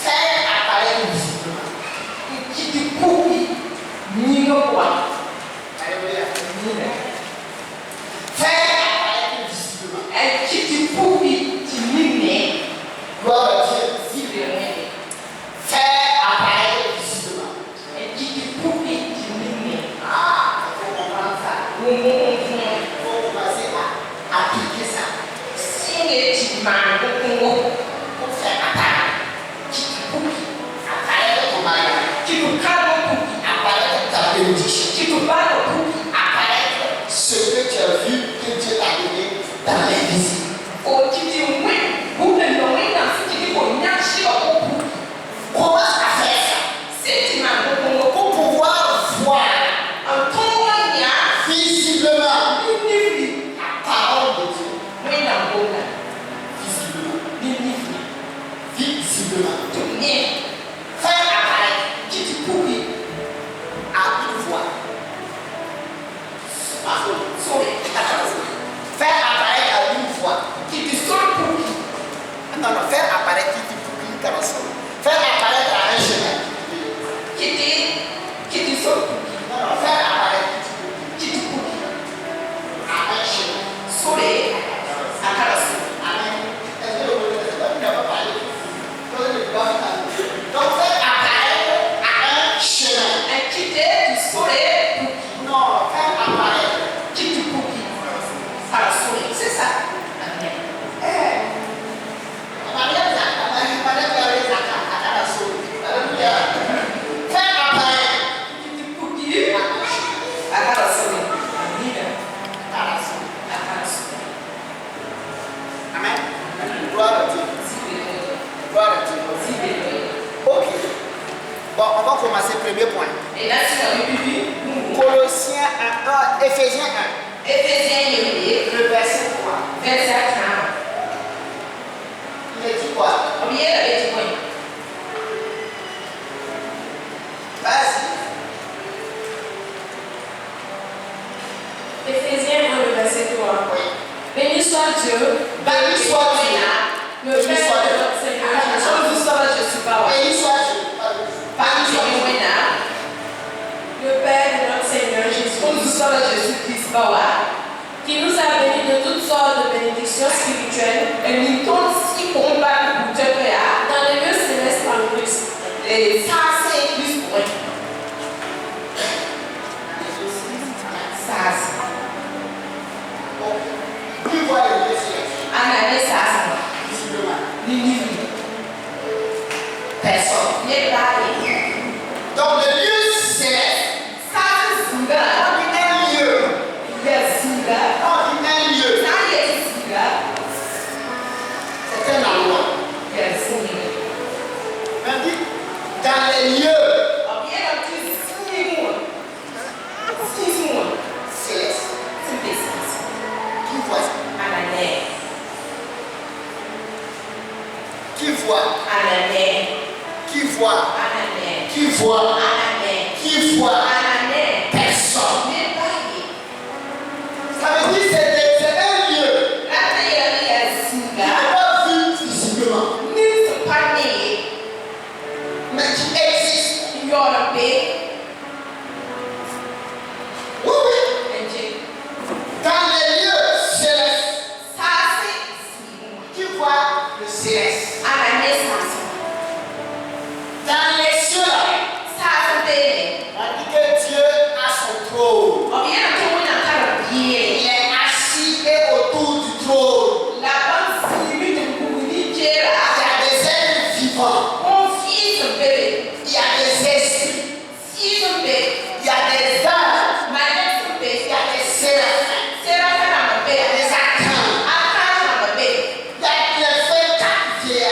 Faire apparaître visiblement. Qui te coupe, ni le quoi. Alléluia. Faire apparaître visiblement. Et qui te coupe, tu m'y gloire à Dieu. Faire apparaître visiblement. Et qui te coupe, tu m'y ah, il faut comprendre ça. Il faut commencer à appliquer ça. Si tu manques pour faire apparaître, qui te coupe, apparaître ton mariage. Tu peux apparaître ta bénédiction. Tu peux apparaître ce que tu as vu que Dieu t'a donné dans l'invisible. Oh, tu dis oui, vous me nommez dans ce qui dit qu'on y a chez le couple. Commence à faire ça. C'est tu m'as pour pouvoir voir en ton moyen visiblement la parole de Dieu. Oui, dans le monde. Visiblement. Tout bien. Faire apparaître qui te pourrit à une voix. Faire apparaître à une voix qui te sonne pourri. Non, faire apparaître qui te pourrit dans le sol. Faire apparaître à un chemin qui te sonne pourri. Non, faire apparaître qui te pourrit à un chemin. Soleil à Carasso. Amen. Est-ce que le monde n'a pas parlé? Donc faire apparaître à un chemin. Et quitter du soleil. Non, faire apparaître qui te pourrit à la soleil. C'est ça. Amen. Faire apparaître qui te pourrit à la soleil. Amen. Gloire à Dieu. Gloire à Dieu. Ok. Bon, on va commencer. Premier point. Et là, c'est Colossiens 1, Éphésiens 1. Éphésiens 1, le verset 3. Verset 3. Il est dit quoi? Il est dit quoi? Vas-y. Éphésiens 1, le verset 3. Oui. Béni soit Dieu. Béni soit Dieu. Le Père de notre Seigneur Jésus. Béni soit Dieu. Le Père de notre Seigneur Jésus. Qui nous a bénis de toutes sortes de bénédictions spirituelles dans les lieux célestes en Christ. Et ça, c'est plus pour eux. Ça, c'est. Qui voit les lieux célestes? Analyse ça, visiblement. Personne. n'est pas écrit. Donc le lieu céleste, ça c'est Singa. On dit un lieu. Il y a Singa. On dit un lieu. Ça y est Singa. C'est un endroit. Il y a Singa. On dit dans les lieux. On vient de dire 6 mois. 6 mois. Céleste. C'est des sens. Qui voit ça? Ananais. Qui voit? Ananais. Qui voit? Ananais. Qui voit? Ananais. Qui voit? Ananais. Personne. Ça veut dire que c'est un lieu. Là, il y a Singa. Qui n'est pas vu visiblement. Ni pas né. Mais qui existe. Il y a le pays. Oui, oui. Dans les lieux célestes. Ça, c'est qui voit le céleste. Ananais, ça. Dans les cieux, ça c'est on dit que Dieu a son trône. Il est assis et autour du trône. Il y a des êtres vivants. Il y a des esprits. Il y a des âmes. Il y a des séraphins. Il y a des archanges. Il y a les feux captifs.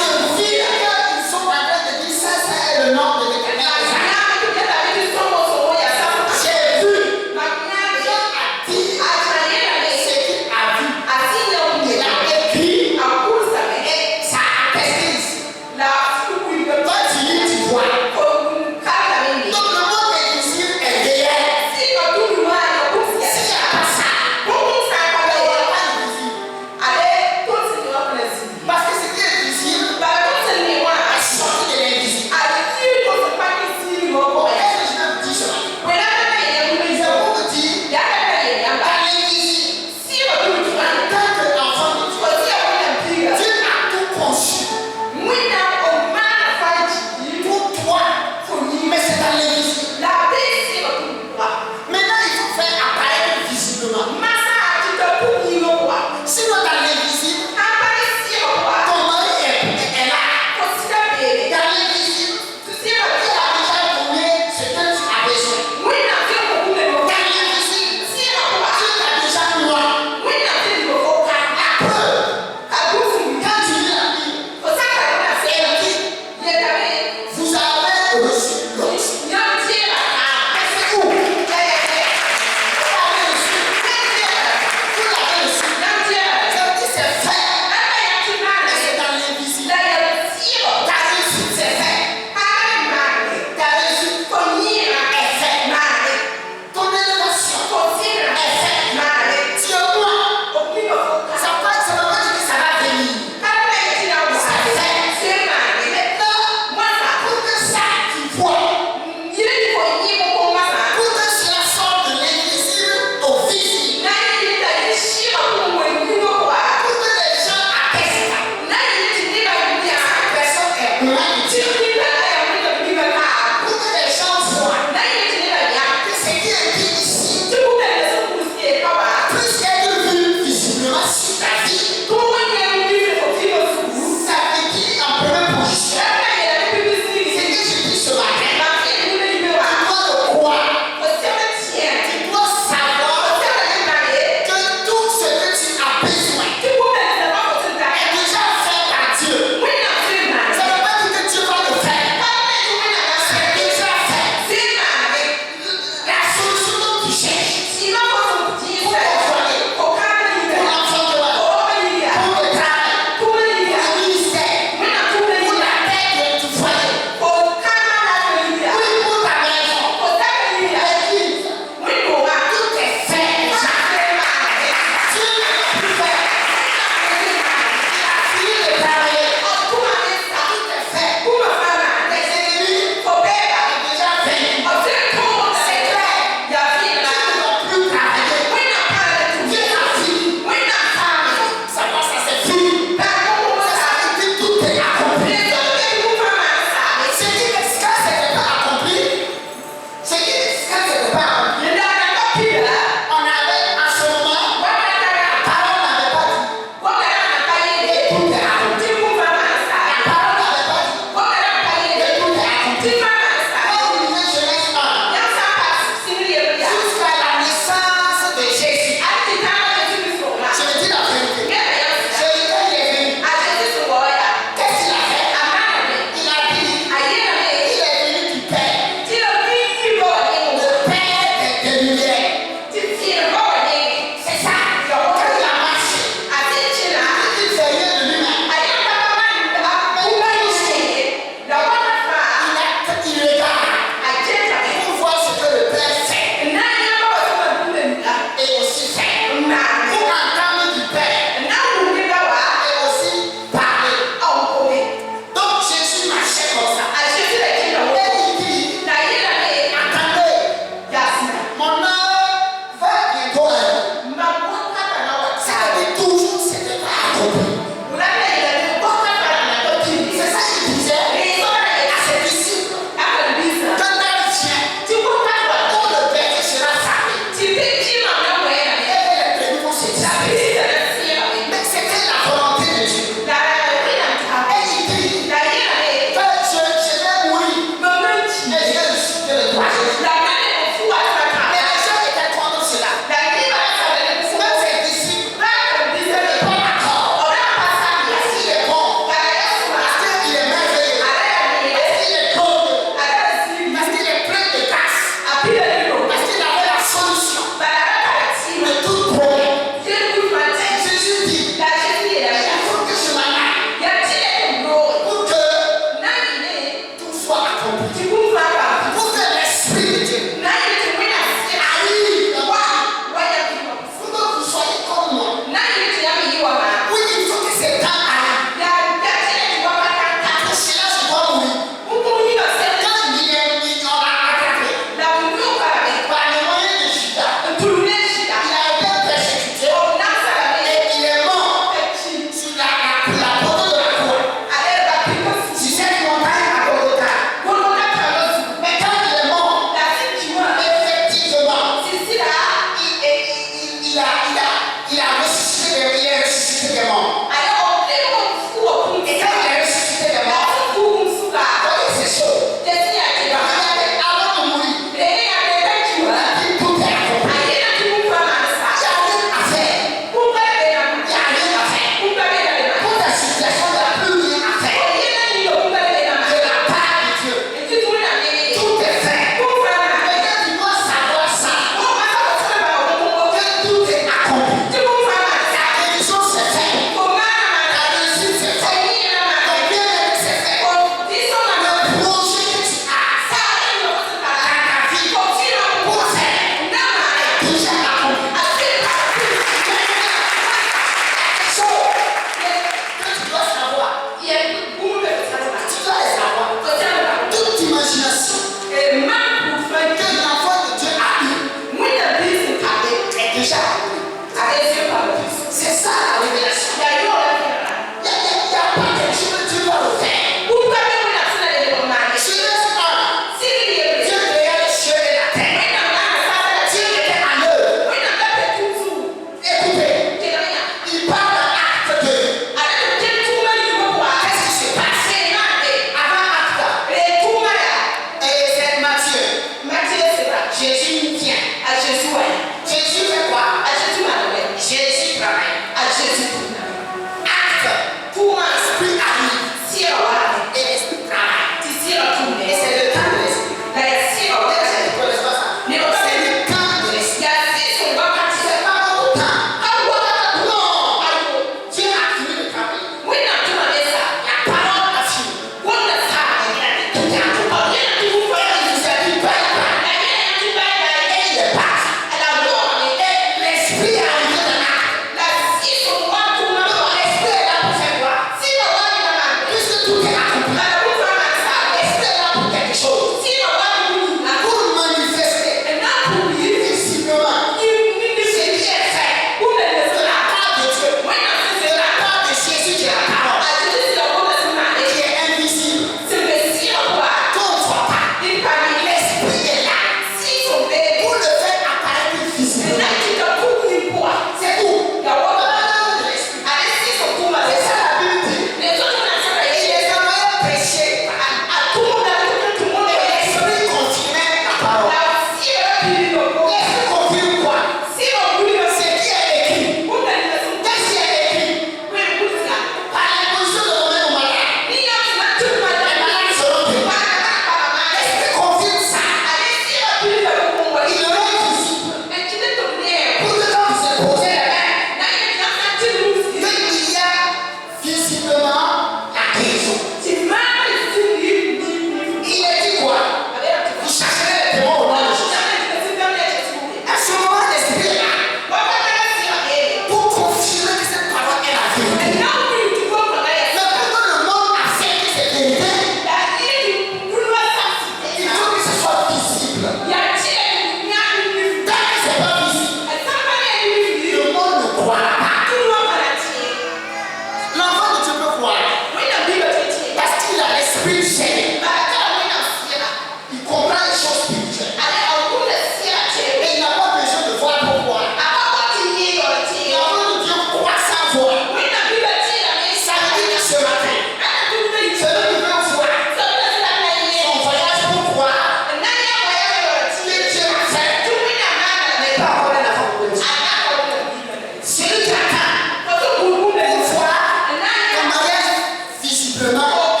visiblement.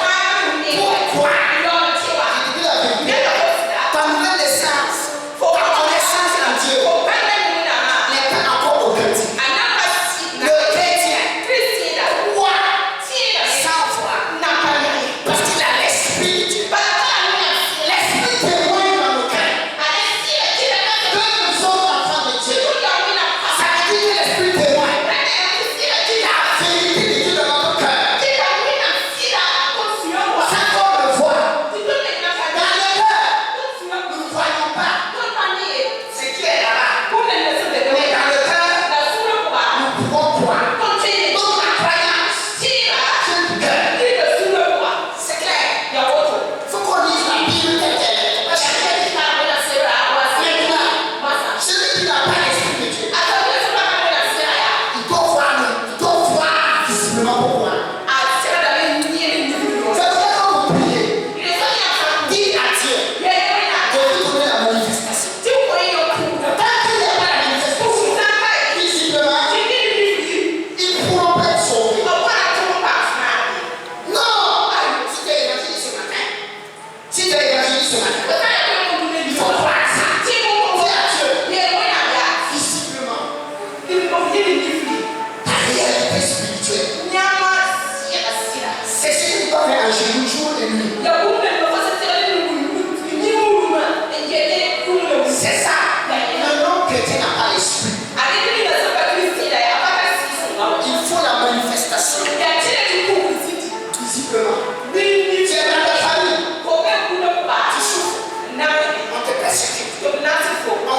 Pourquoi? Je te dis la vérité. Ta nouvelle naissance, ta connaissance en Dieu n'est pas encore authentique. Le chrétien croit sans voir parce qu'il a l'esprit de Dieu. L'esprit témoigne dans nos cœurs que nous sommes enfants de Dieu. Ça veut dire que l'esprit témoigne. La vérité de Dieu dans notre cœur. Ça qu'on le voit. Dans le cœur, nous ne voyons pas ce qui est là-bas. Mais dans le cœur, nous pouvons croire. Donc la croyance vient du cœur. C'est clair. Il faut qu'on lise la Bible telle qu'elle est. Parce que maintenant, celui qui n'a pas l'esprit de Dieu, il doit voir visiblement pour voir. C'est vrai quand vous priez, dites à Dieu de vous donner la manifestation. Tant qu'il n'y a pas la manifestation, visiblement, ils ne pourront pas être sauvés. Non! Si tu es évangéliste ce matin, il faut croire ça. Dis à Dieu, visiblement, ta réalité spirituelle. C'est ce que tu dois faire en genoux jour et nuit. C'est ça. Le non-chrétien n'a pas l'esprit. Il faut la manifestation. Visiblement. Tu es dans ta famille. Tu souffres. On te persécute. On ne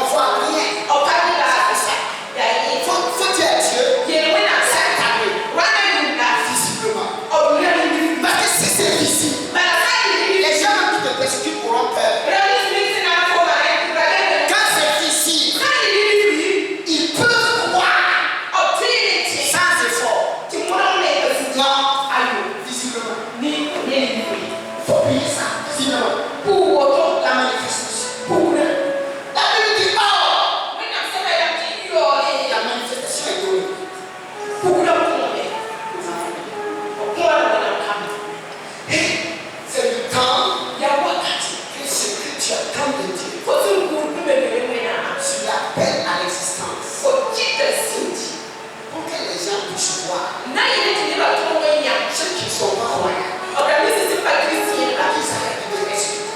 voit rien. Faut dire à Dieu, c'est ta vie. Visiblement. Parce que si c'est visible, les gens qui te persécutent auront peur. Quand c'est visible, ils peuvent croire sans effort. Non, visiblement. Il faut payer ça, visiblement. La manifestation. La Bible dit, oh, la manifestation est donnée. C'est le temps que ce que tu attends de Dieu, tu l'appelles à l'existence. Pour que les gens puissent voir. Ceux qui ne sont pas croyants, qu'ils arrêtent de respirer.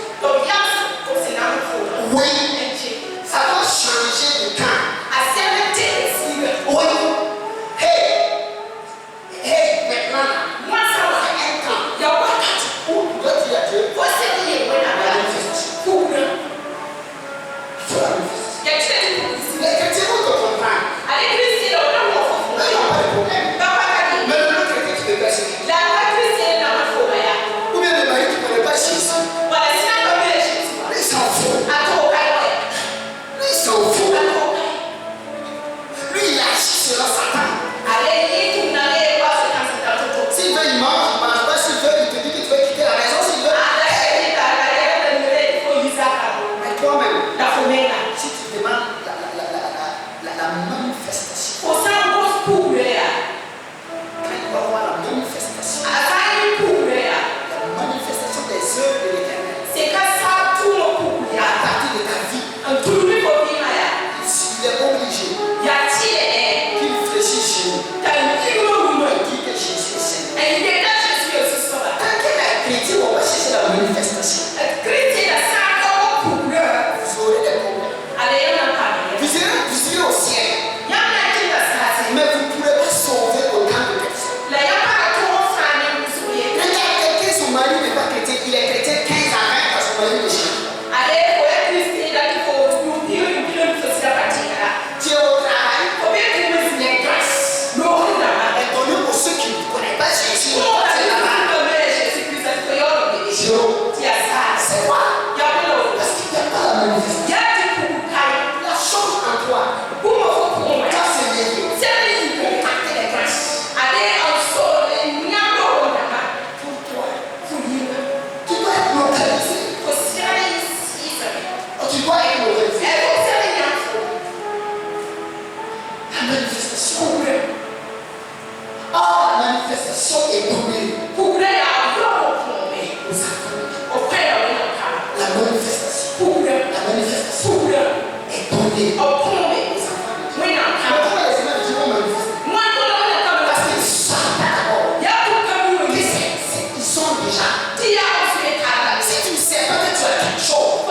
Si tu ne sais pas que tu as quelque chose,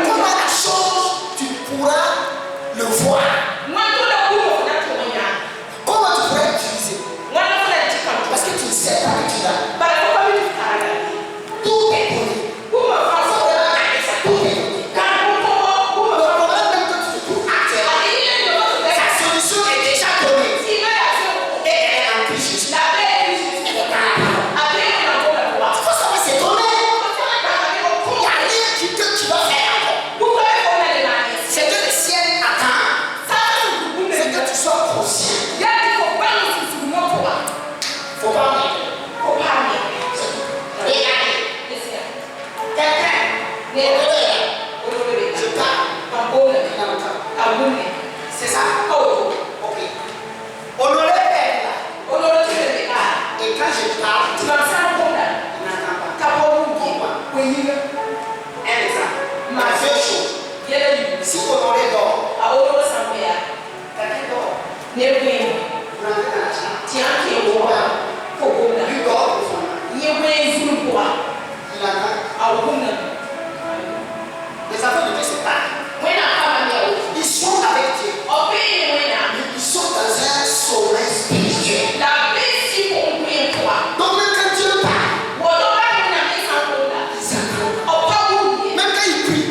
comment la chose tu pourras le voir? Comment tu pourrais l'utiliser? Parce que tu ne sais pas que tu l'as. Tout est donné. Tout est donné. Le problème même que tu te trouves actuellement, sa solution est déjà donnée. Et elle est en Christ Jésus. Elle est dans la parole. Il faut savoir c'est donné. Il n'y a rien que tu vas faire encore. C'est que le ciel attend. C'est que tu sois conscient. Faut pas oublier. Regardez. Quelqu'un. Je parle. C'est ça? Ok. Honoré Père là. Et quand je parle, il n'entend pas. Pourquoi? Un exemple. Ma deux choses. Si Honoré dort, quelqu'un dort. Vous rentrez dans la chambre. Lui dort profondément. Il entend. Les enfants de Dieu se parlent. Ils sont avec Dieu. Ils sont dans un sommeil spirituel. Donc même quand Dieu parle, ils entendent. Même quand ils prient,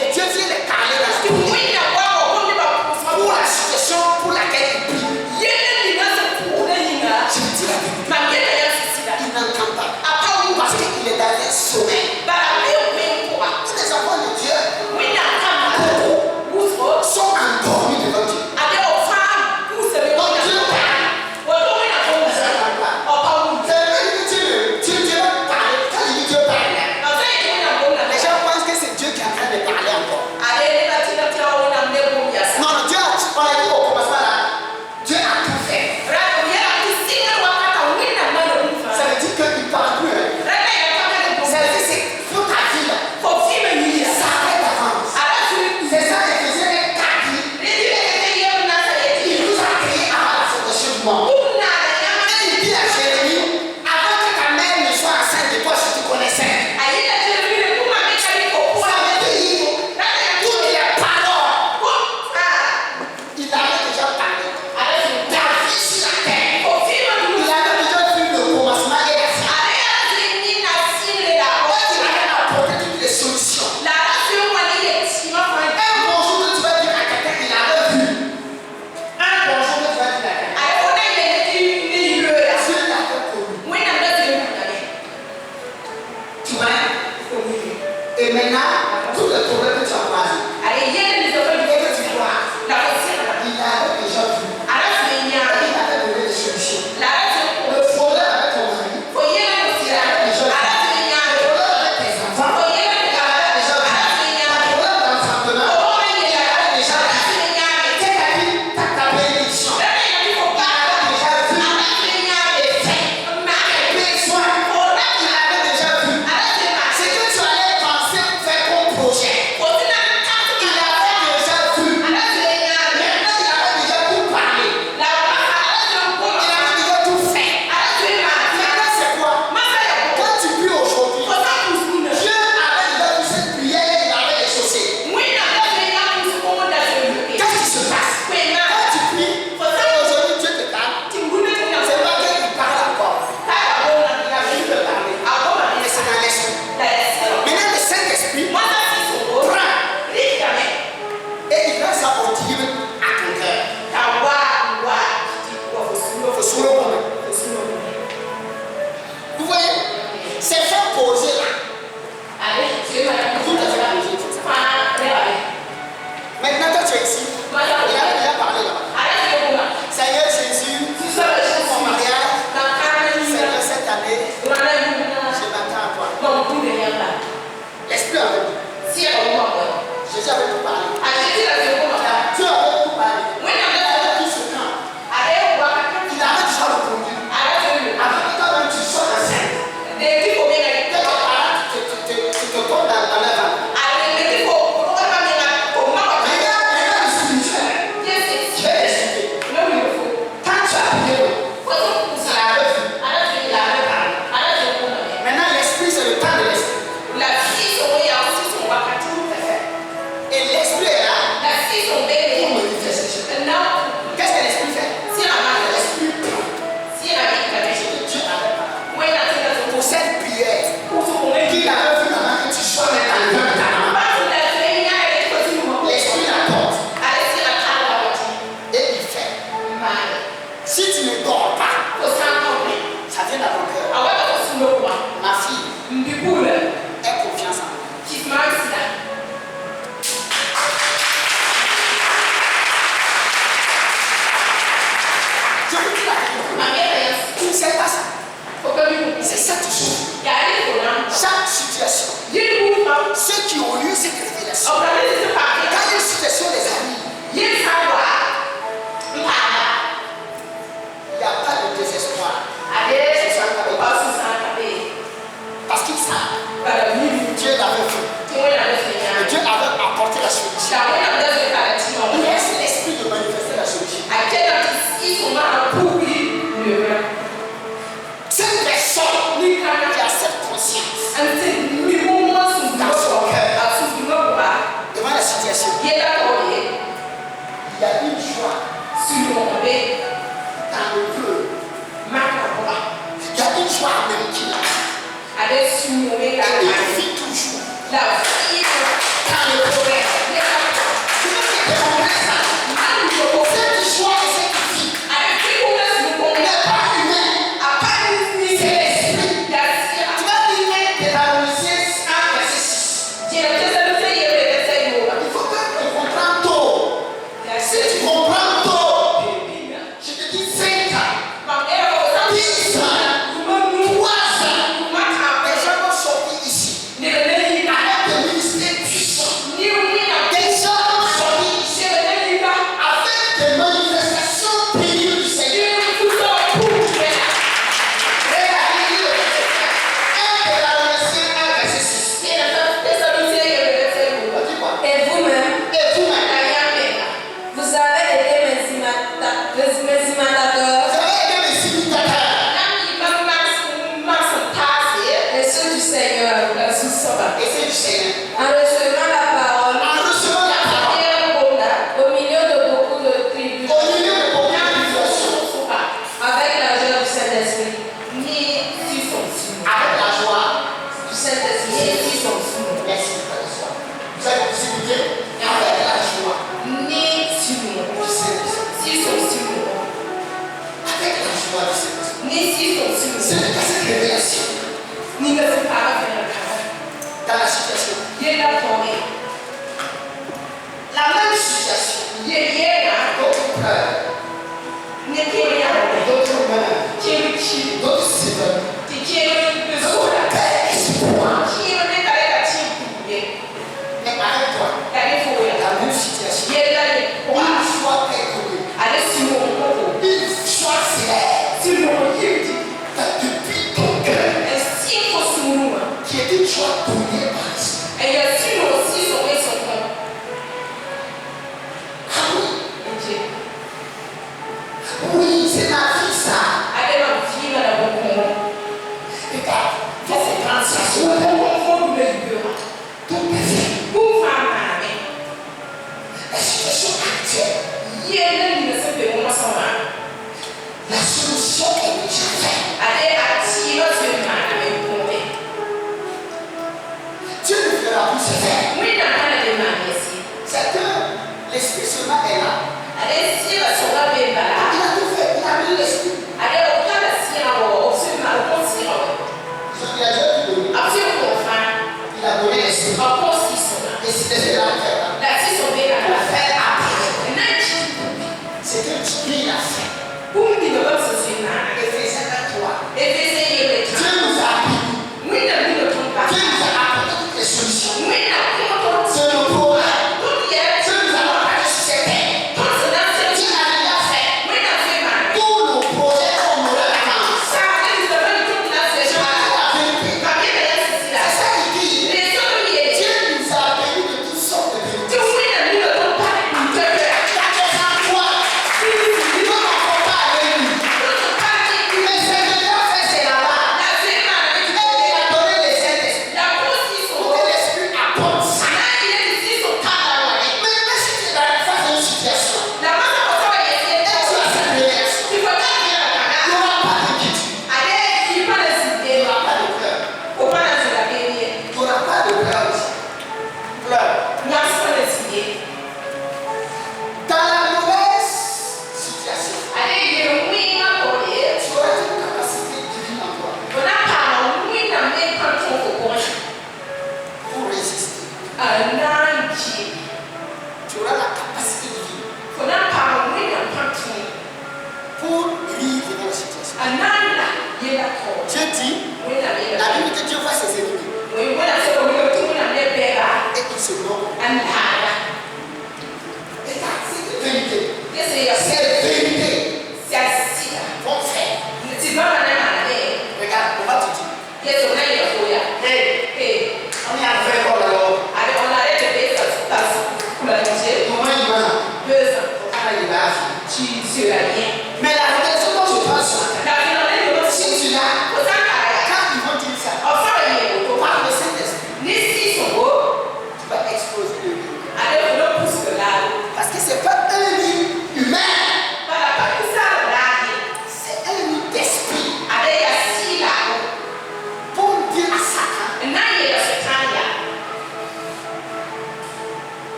et Dieu vient les parler dans la prière. Pour la situation pour laquelle ils prient, je vous dis la vérité, il n'entend pas. Parce qu'il est dans un sommeil. Les enfants de Dieu sont endormis devant Dieu. Donc Dieu parle. Dieu va parler. Quand il dit Dieu parle, les gens pensent que c'est Dieu qui est en train de parler encore. Non, Dieu a dit au commencement là, Dieu a tout fait. Ça veut dire qu'il ne parle plus. Ça veut dire que c'est pour ta vie là. Ça arrête d'avance. C'est ça que faisait les kaki. Il nous a créé avant la fondation du monde. Et il dit à Jérémie, avant que ta mère ne soit enceinte de toi, je te connaissais. Ça veut dire toutes les paroles. Il avait déjà parlé. Ta vie sur la terre. Il avait déjà vu le commencement et la fin. Il avait apporté toutes les solutions. Un bonjour que tu vas dire à quelqu'un, il avait vu. Un bonjour que tu vas dire à quelqu'un, Dieu l'avait connu. Tu vois? Et maintenant, tous les problèmes que tu as croisés, et que tu vois, il avait déjà vu. Il avait donné des solutions. Le problème avec ton mari, il avait déjà vu. Le problème avec tes enfants, il avait déjà vu. Le problème d'enfantement, il avait déjà vu. Ta bénédiction, il avait déjà vu. Et fait. Tes soins, il avait déjà vu. Ce que tu allais penser faire comme projet, il avait déjà vu. Maintenant, il avait déjà tout parlé. Il avait déjà tout fait. Maintenant, c'est quoi? Quand tu pries aujourd'hui, Dieu avait déjà vu cette prière et il avait exaucé. Qu'est-ce qui se passe? Quand tu pries, aujourd'hui Dieu te parle. C'est pas qu'il parle encore. Il a fini de parler. Mais c'est dans l'esprit. Maintenant, le Saint-Esprit prend et il va ça au dire à ton cœur. Faut soulever au moment. Vous voyez? C'est fait poser là. Tout est fait poser. Maintenant, toi tu es ici. Il a déjà parlé là. Seigneur Jésus, mon mariage, Seigneur, cette année, je m'attends à toi. L'esprit avec nous. Jésus avait tout parlé. Dieu avait tout parlé. Il avait tout ce temps. Il avait déjà répondu. Avant que toi-même tu sois enceinte. cette chose, Yàrá ìfònà. chaque situation, Yéé wú ma. ceux qui ont eu cette révélation, Ọ̀pọ̀lọpọ̀ ní ti pàdé. quand une situation les arrive, Yéé sá wà. Mpàdà. il n'y a pas de désespoir. Adé ọ̀sùn sàn kàbé. Parce qu'ils savent Bàbá mi. Dieu l'avait fait. Tí wọ́n yàrá ìfònà. Et Dieu avait apporté la solution. Ṣàwọn yàrá ìfònà kàlẹ́ tí wọ́n. Il laisse l'esprit de manifester la solution. Àjẹ́nà ti sí ìfònà àpòbí lè. Cette personne Ní káná. qui a cette conscience Àti mímú wọn sùn dans son cœur àsùnfìmọ̀ wà. devant la situation, Yé dàpọ̀ yé. il y a une joie Sùnmọ̀ bẹ́. dans le cœur. Máka bọ̀. Il y a une joie même qui l'a. Adé sùnmọ̀ bẹ́ ká Il ká. vit toujours La vie dans le problème. yé dàpọ̀. Tu veux que tu comprennes ça? Máa ń lò ó. Cette joie et cette vie Adé fi kú lẹ́sìn kú. n'est pas humaine. Àpá ní C'est l'esprit. yàtí. Tu vas lire Deutéronome 1, verset 6. Jẹ́ ọjọ́ sẹ́nu sẹ́yìn yẹn lè fẹ́ sẹ́yìn wò. Il faut que tu comprennes tôt. Si tu comprends tôt, je te dis 5 ans, 10 ans, 3 ans, les gens vont sortir ici avec des ministères puissants. Des gens vont sortir ici avec des manifestations pénibles du Seigneur. Et la Bible, 1 Thessaloniciens 1, verset 6. On dit quoi? Et vous-même, Et vous-même, vous avez été mes imitateurs vous avez été mes imitateurs. et ceux du Seigneur, Et c'est du Seigneur. en recevant la parole En recevant la parole, au milieu de beaucoup de tribus, au milieu de beaucoup de tribulations, avec la joie du Saint-Esprit. avec la joie, Du Saint-Esprit. merci de la joie. Vous avez possibilité avec la joie du Saint-Esprit. Avec la joie du Saint-Esprit. C'est dans cette révélation, dans la situation. La même situation, d'autres peurs, d'autres malades, d'autres sévères, d'autres pères espoir. Mais avec toi, la même situation, une joie très connue, une joie célèbre, depuis ton cœur, qui est une joie donnée par l'Esprit. Ah oui, oui, c'est ma vie ça. Regarde, faut comprendre ça. Tout est fait. La situation actuelle, la solution est déjà faite. Dieu ne fera plus se faire. C'est que l'Esprit seulement est là. Il a tout fait. Il a mis l'Esprit. Ils ont dit à Dieu de donner. Il a donné l'Esprit. Et c'est l'Esprit là. Pour faire apparaître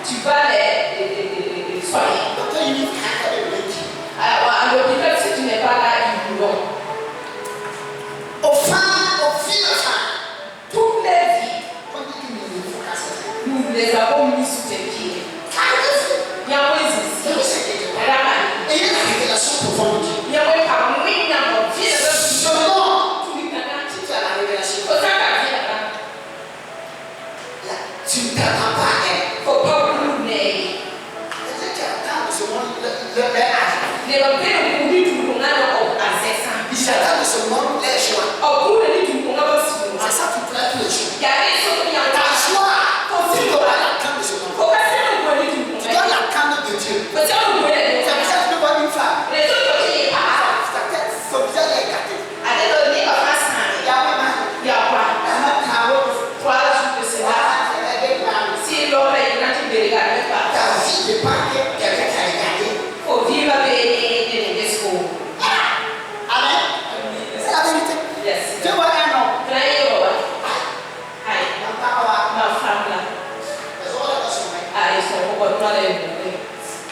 tu vas les soigner. Alors, à l'hôpital, si tu n'es pas là, ils mourront. Toutes les vies, nous les avons mis sous tes pieds. Il y a un ici. Il y a un parmi nous, tu ne t'attends pas à elle. faut pas brûler. Les repères nous disent qu'on a à 500. Il attend de ce monde les joies. Au bout de nous, on a aussi. C'est ça qui plaît tous les jours. Il y a des choses qui ont Ta joie, tu dois la canne de ce monde. faut passer le point de vue. Tu dois la canne de Dieu. Faut dire le point de vue. C'est pour ça que tu peux voir une femme. Les autres qui Ta tête, son visage est écarté. à des données en face, Il y a vraiment il y a quoi? un travail. 3 jours de cela. Si l'homme est grand, tu ne regardes pas. Ta vie dépend de quelqu'un qui a regardé. Il faut vivre avec des discours. Amen. C'est la vérité. Yes. Tu vois un homme. Ma femme là. Ah, ils sont complètement les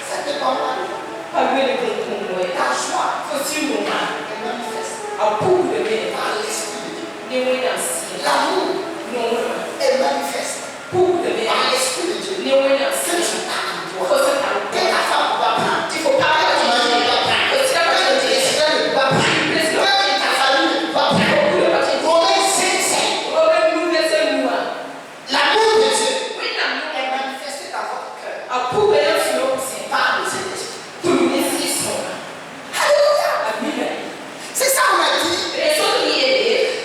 Ça dépend pas de toi. pas vu les concours. Ta joie Faut suivre le mal. est manifeste À bout de bien. par l'Esprit de Dieu. Les moyens d'anciens. L'amour Non, est manifeste bout de bien. par l'Esprit de Dieu. Les moyens Que d'anciens. tu as en Faut toi. se Que calmer. ta femme va prendre. Il faut pas Que ton mari va prendre. faut se calmer. Que tes frères ne va prendre. Que ta famille ne va prendre. Romains 5:5. L'amour de Dieu est manifesté dans votre cœur par le Saint-Esprit. Alléluia. C'est ça on a dit.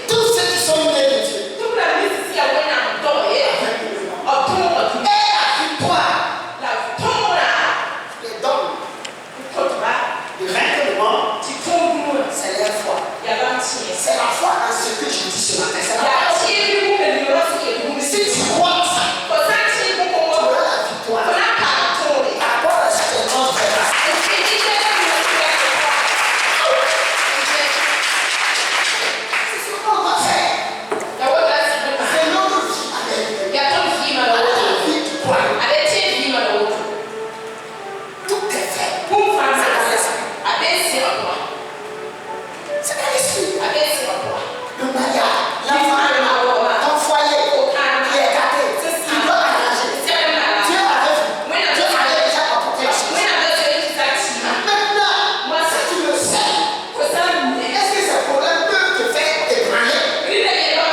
Tous ceux qui sont nés de Dieu. Et la victoire, les dons, le règlement, c'est leur foi. C'est la foi dans ce que je dis ce matin. C'est la foi. Si tu crois ça, tu auras la victoire. Par rapport à ce que l'on fait. C'est ce qu'on va faire. C'est notre vie avec la vie du poids. Tout est fait. C'est dans l'esprit. Le mariage, l'enfant, ton foyer qui est gâté, tu dois arranger. Dieu avait déjà apporté la chose. Maintenant, si tu le sais, est-ce que ces problèmes peuvent te faire ébranler? Les gens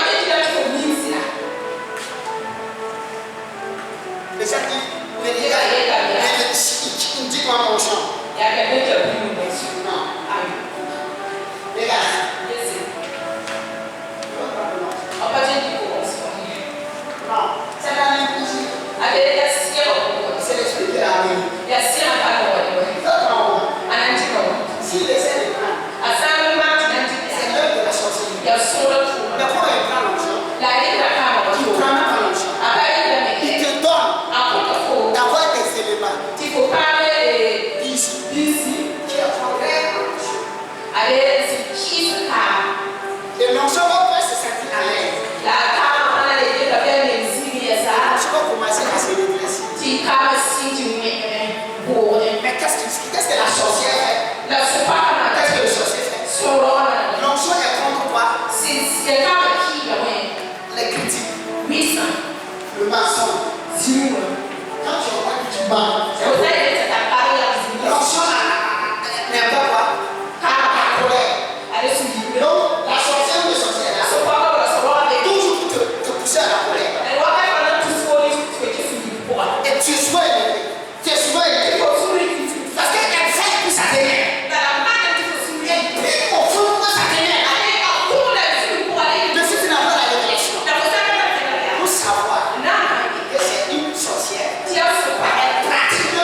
disent, il me dit quoi mon chant? Non. Regarde. Non. C'est la même musique. C'est l'esprit qui l'a amené. S'il essaie de prendre, c'est l'œuvre de la sorcellerie. Mais quand il prend l'argent, il prend même pas l'argent. Il te donne d'avoir des éléments ici qui est contraire à l'argent. Et l'onction va faire se sentir à l'aise. Tu vas commencer à se redresser. Mais qu'est-ce que la sorcière fait? Qu'est-ce que le sorcier fait? L'onction est contre quoi? Les critiques, le mensonge. Quand tu vois que tu mens, l'onction n'est pas quoi? La colère. Donc, la sorcière ou le sorcier là, toujours te pousser à la colère. Et tu es souvent énervé. Tu es souvent énervé. Parce qu'elle fait pour ça t'énerve. Elle prie au fond pour ça t'énerve. Mais si tu n'as pas la révélation, pour savoir que c'est une sorcière, elle pratique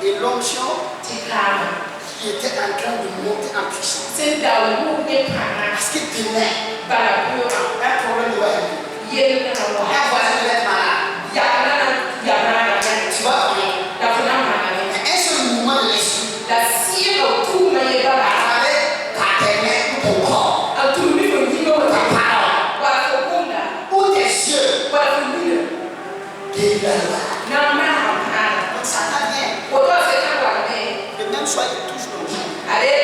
Et l'onction qui était en train de monter en puissance. Parce que demain, un problème doit arriver. Un voisin doit être malade. Tu vas connaître. Un seul mouvement de l'esprit. Avec ta dernière ou ton corps. Ta parole. Ou tes yeux. Guéris-la. Donc Satan vient. Le même soir, il touche nos vies. Hey,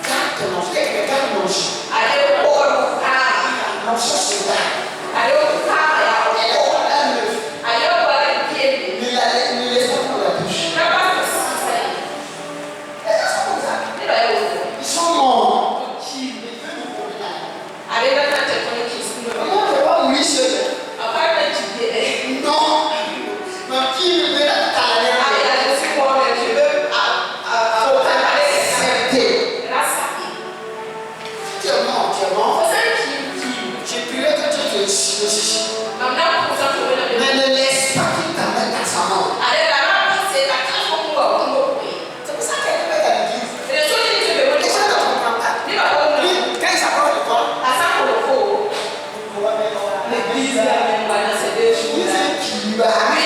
garde ton ange. Garde mon ange. L'onction se garde. Elle est comme un œuf. Ne laisse pas pour la bouche. Les gens sont comme ça. Ils sont morts. Ils veulent nous condamner. Moi, je ne vais pas mourir seul. Non. Mais qui me veut la caler? Tu es mort. J'ai prié que Dieu te chichi. Mais ne laisse pas qu'il t'amène dans sa mort. C'est pour ça qu'elle peut être à l'église. Les gens ne comprennent pas. Lui, quand il s'approche de toi, l'église, il dit qu'il va.